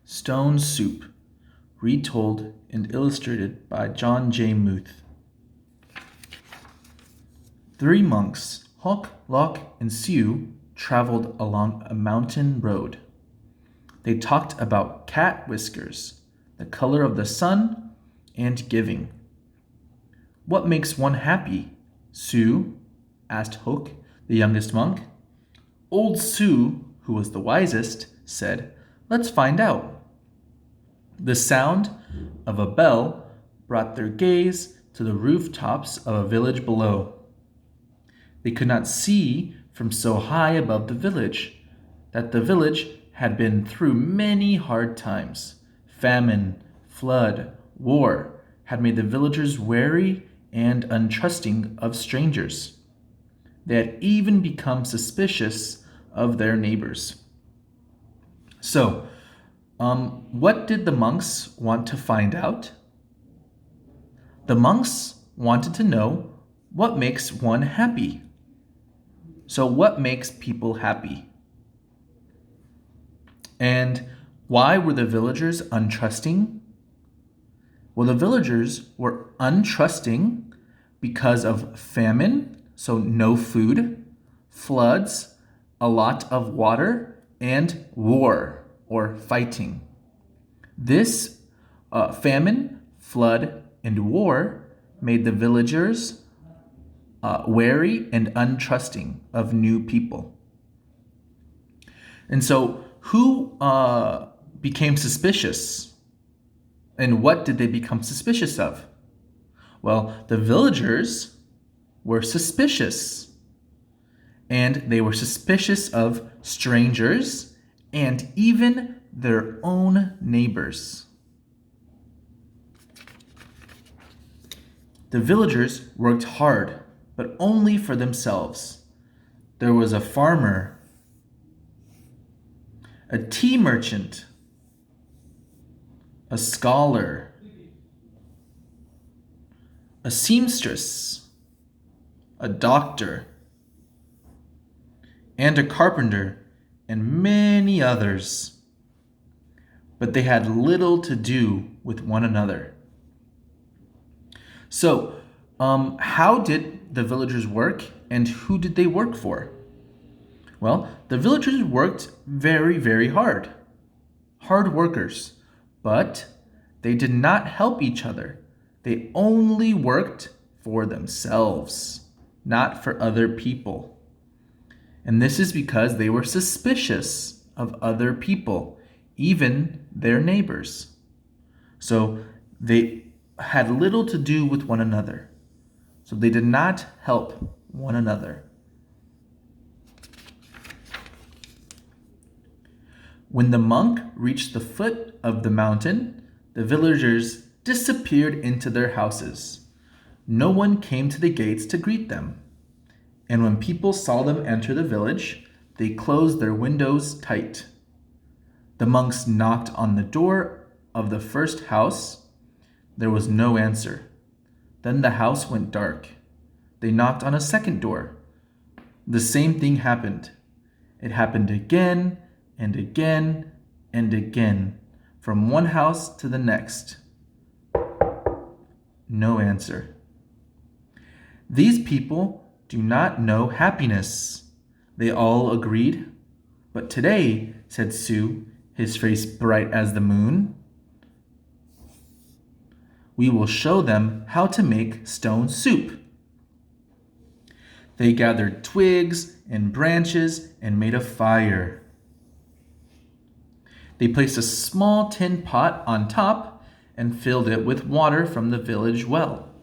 Stone Soup, retold and illustrated by John J. Muth. Three monks, Hok, Lok, and Siu, traveled along a mountain road. They talked about cat whiskers, the color of the sun, and giving. What makes one happy? Siu asked Hok, the youngest monk. Old Siu, who was the wisest, said, "Let's find out." The sound of a bell brought their gaze to the rooftops of a village below. They could not see from so high above the village that the village had been through many hard times. Famine, flood, war had made the villagers wary and untrusting of strangers. They had even become suspicious of their neighbors. So, what did the monks want to find out? The monks wanted to know what makes one happy. So, what makes people happy? And why were the villagers untrusting? Well, the villagers were untrusting because of famine, so no food, floods, a lot of water, and war or fighting. This famine, flood, and war made the villagers wary and untrusting of new people. And so, who became suspicious? And what did they become suspicious of? Well, the villagers were suspicious. And they were suspicious of strangers and even their own neighbors. The villagers worked hard, but only for themselves. There was a farmer, a tea merchant, a scholar, a seamstress, a doctor, and a carpenter, and many others. But they had little to do with one another. So, how did the villagers work, and who did they work for? Well, the villagers worked very, very hard. Hard workers. But they did not help each other. They only worked for themselves, not for other people. And this is because they were suspicious of other people, even their neighbors. So they had little to do with one another. So they did not help one another. When the monk reached the foot of the mountain, the villagers disappeared into their houses. No one came to the gates to greet them. And when people saw them enter the village, they closed their windows tight. The monks knocked on the door of the first house. There was no answer. Then the house went dark. They knocked on a second door. The same thing happened. It happened again and again and again, from one house to the next. No answer. These people do not know happiness, they all agreed. But today, said Siu, his face bright as the moon, we will show them how to make stone soup. They gathered twigs and branches and made a fire. They placed a small tin pot on top and filled it with water from the village well.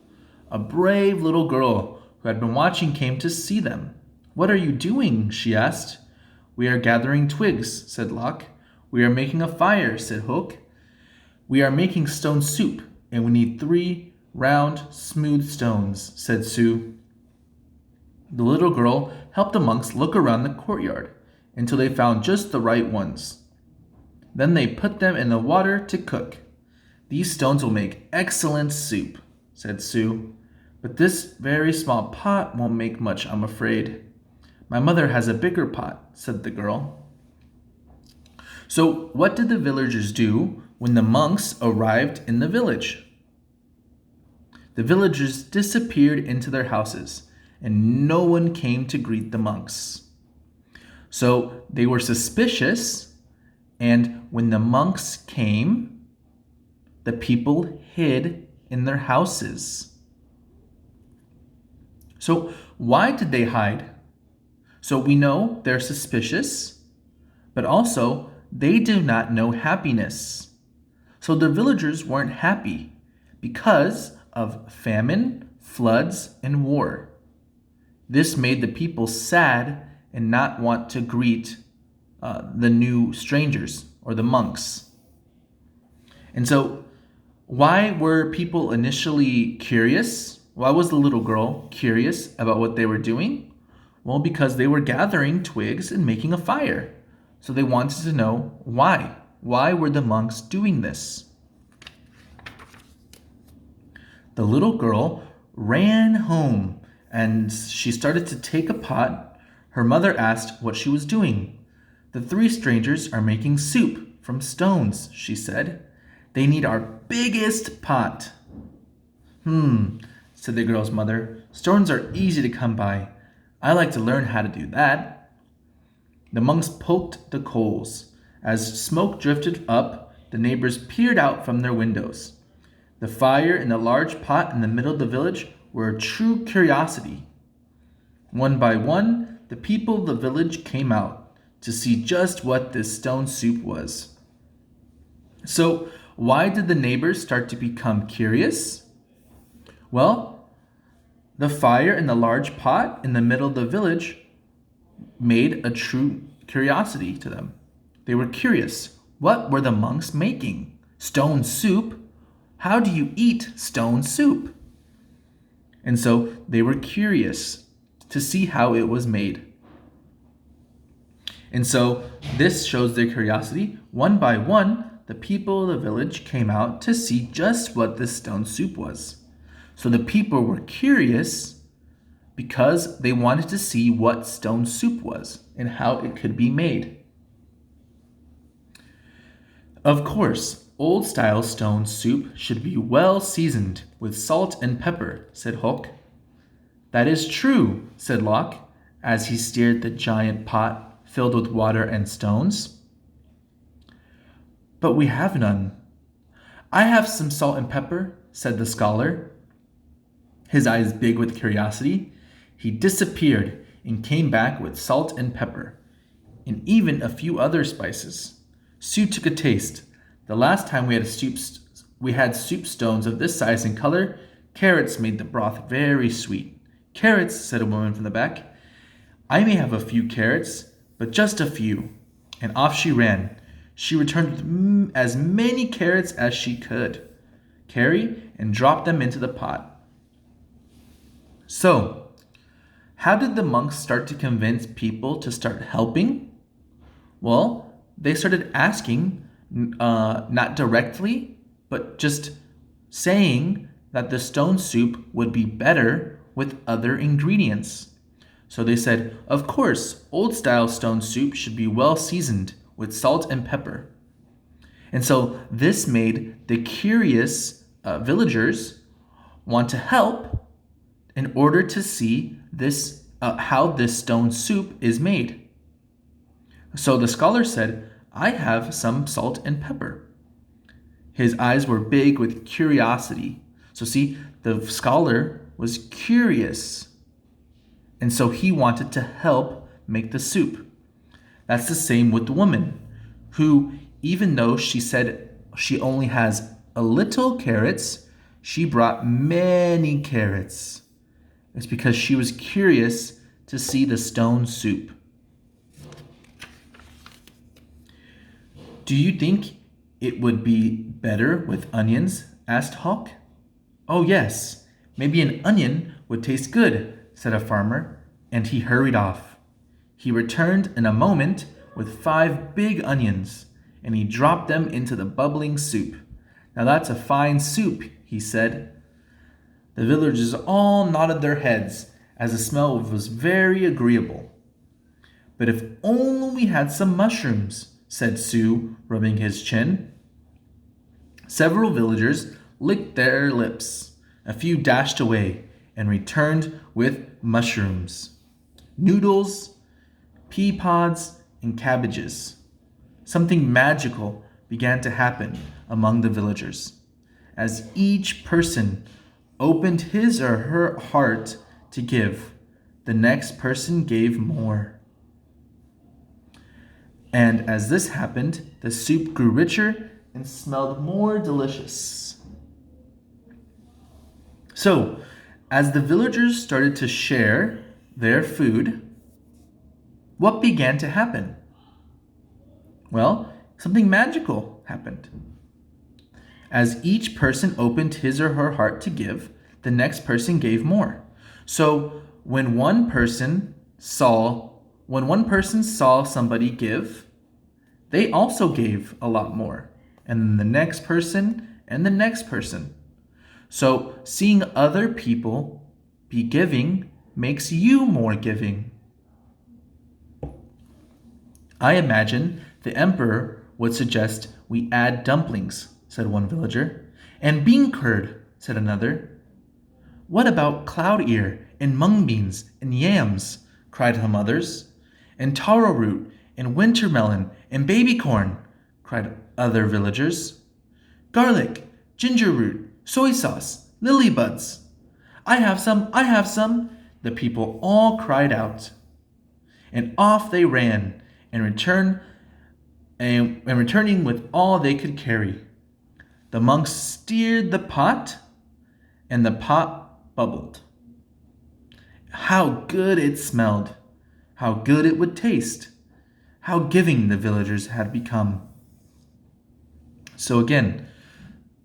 A brave little girl who had been watching came to see them. "What are you doing?" she asked. "We are gathering twigs," said Lok. "We are making a fire," said Hok. "We are making stone soup, and we need 3 round, smooth stones," said Siu. The little girl helped the monks look around the courtyard until they found just the right ones. Then they put them in the water to cook. "These stones will make excellent soup," said Siu. "But this very small pot won't make much, I'm afraid." "My mother has a bigger pot," said the girl. So, what did the villagers do when the monks arrived in the village? The villagers disappeared into their houses, and no one came to greet the monks. So, they were suspicious, and when the monks came, the people hid in their houses. So, why did they hide? So, we know they're suspicious, but also they do not know happiness. So, the villagers weren't happy because of famine, floods, and war. This made the people sad and not want to greet the new strangers or the monks. And so, why were people initially curious? Why was the little girl curious about what they were doing? Well, because they were gathering twigs and making a fire. So they wanted to know why. Why were the monks doing this? The little girl ran home and she started to take a pot. Her mother asked what she was doing. The three strangers are making soup from stones, she said. They need our biggest pot. Said the girl's mother. Stones are easy to come by. I like to learn how to do that. The monks poked the coals. As smoke drifted up, the neighbors peered out from their windows. The fire in the large pot in the middle of the village were a true curiosity. One by one, the people of the village came out to see just what this stone soup was. So, why did the neighbors start to become curious? Well, the fire in the large pot in the middle of the village made a true curiosity to them. They were curious. What were the monks making? Stone soup? How do you eat stone soup? And so they were curious to see how it was made. And so this shows their curiosity. One by one, the people of the village came out to see just what this stone soup was. So the people were curious because they wanted to see what stone soup was and how it could be made. Of course, old-style stone soup should be well seasoned with salt and pepper, said Hock. That is true, said Locke, as he steered the giant pot filled with water and stones. But we have none. I have some salt and pepper, said the scholar. His eyes big with curiosity, he disappeared and came back with salt and pepper, and even a few other spices. Sue took a taste. The last time we had soup stones of this size and color, carrots made the broth very sweet. Carrots, said a woman from the back. I may have a few carrots, but just a few. And off she ran. She returned with as many carrots as she could carry and dropped them into the pot. So, how did the monks start to convince people to start helping? Well, they started asking, not directly, but just saying that the stone soup would be better with other ingredients. So they said, of course, old-style stone soup should be well seasoned with salt and pepper. And so this made the curious villagers want to help in order to see this how this stone soup is made. So the scholar said, I have some salt and pepper. His eyes were big with curiosity. So see, the scholar was curious. And so he wanted to help make the soup. That's the same with the woman, who, even though she said she only has a little carrots, she brought many carrots. It's because she was curious to see the stone soup. Do you think it would be better with onions? Asked Hawk. Oh yes, maybe an onion would taste good, said a farmer, and he hurried off. He returned in a moment with 5 big onions, and he dropped them into the bubbling soup. Now that's a fine soup, he said. The villagers all nodded their heads, as the smell was very agreeable. But if only we had some mushrooms, said Sue, rubbing his chin. Several villagers licked their lips. A few dashed away and returned with mushrooms, noodles, pea pods, and cabbages. Something magical began to happen among the villagers. As each person opened his or her heart to give, the next person gave more. And as this happened, the soup grew richer and smelled more delicious. So, as the villagers started to share their food, what began to happen? Well, something magical happened. As each person opened his or her heart to give, the next person gave more. So when one person saw somebody give, they also gave a lot more. And then the next person and the next person. So seeing other people be giving makes you more giving. I imagine the emperor would suggest we add dumplings, said one villager. And bean curd, said another. What about cloud ear and mung beans and yams, cried some others. And taro root and winter melon and baby corn, cried other villagers. Garlic, ginger root, soy sauce, lily buds. I have some, the people all cried out. And off they ran and returning with all they could carry. The monks stirred the pot, and the pot bubbled. How good it smelled! How good it would taste! How giving the villagers had become! So again,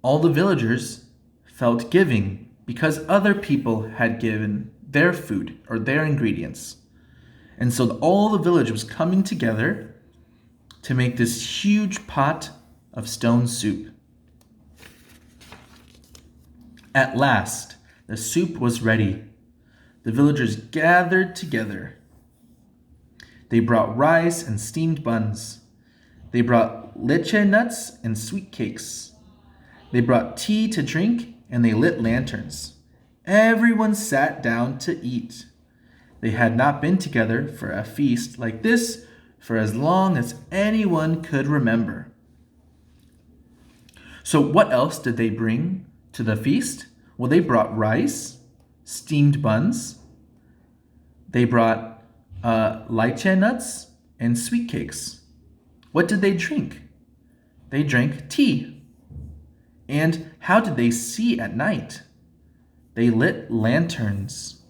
all the villagers felt giving because other people had given their food or their ingredients. And so all the village was coming together to make this huge pot of stone soup. At last, the soup was ready. The villagers gathered together. They brought rice and steamed buns. They brought leche nuts and sweet cakes. They brought tea to drink and they lit lanterns. Everyone sat down to eat. They had not been together for a feast like this for as long as anyone could remember. So what else did they bring to the feast? Well, they brought rice, steamed buns. They brought leche nuts and sweet cakes. What did they drink? They drank tea. And how did they see at night? They lit lanterns.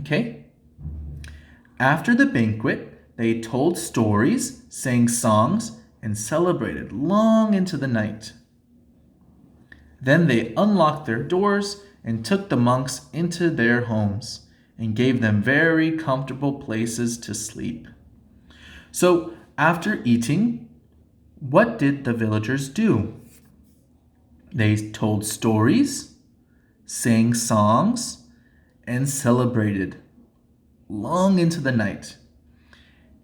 Okay? After the banquet, they told stories, sang songs, and celebrated long into the night. Then they unlocked their doors and took the monks into their homes and gave them very comfortable places to sleep. So after eating, what did the villagers do? They told stories, sang songs, and celebrated long into the night.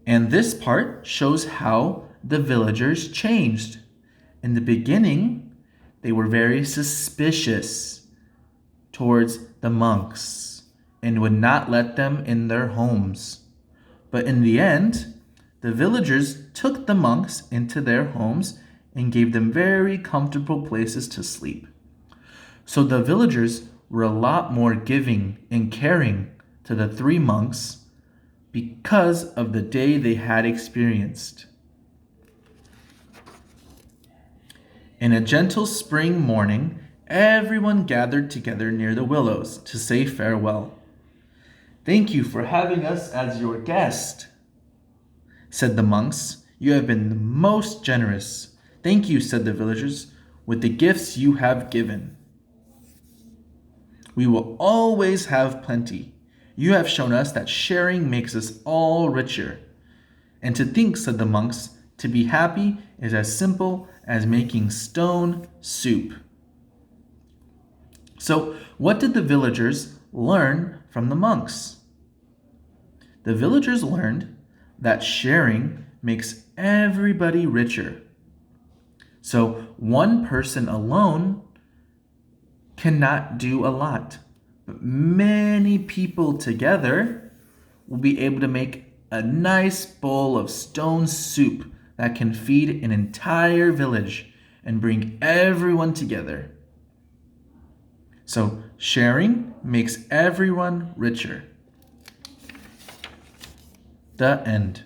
And this part shows how the villagers changed. In the beginning, they were very suspicious towards the monks and would not let them in their homes. But in the end, the villagers took the monks into their homes and gave them very comfortable places to sleep. So the villagers were a lot more giving and caring to the three monks because of the day they had experienced. In a gentle spring morning, everyone gathered together near the willows to say farewell. "Thank you for having us as your guest," said the monks. "You have been most generous." "Thank you," said the villagers, "with the gifts you have given. We will always have plenty. You have shown us that sharing makes us all richer." "And to think," said the monks, "to be happy is as simple as making stone soup." So, what did the villagers learn from the monks? The villagers learned that sharing makes everybody richer. So one person alone cannot do a lot, but many people together will be able to make a nice bowl of stone soup that can feed an entire village and bring everyone together. So sharing makes everyone richer. The end.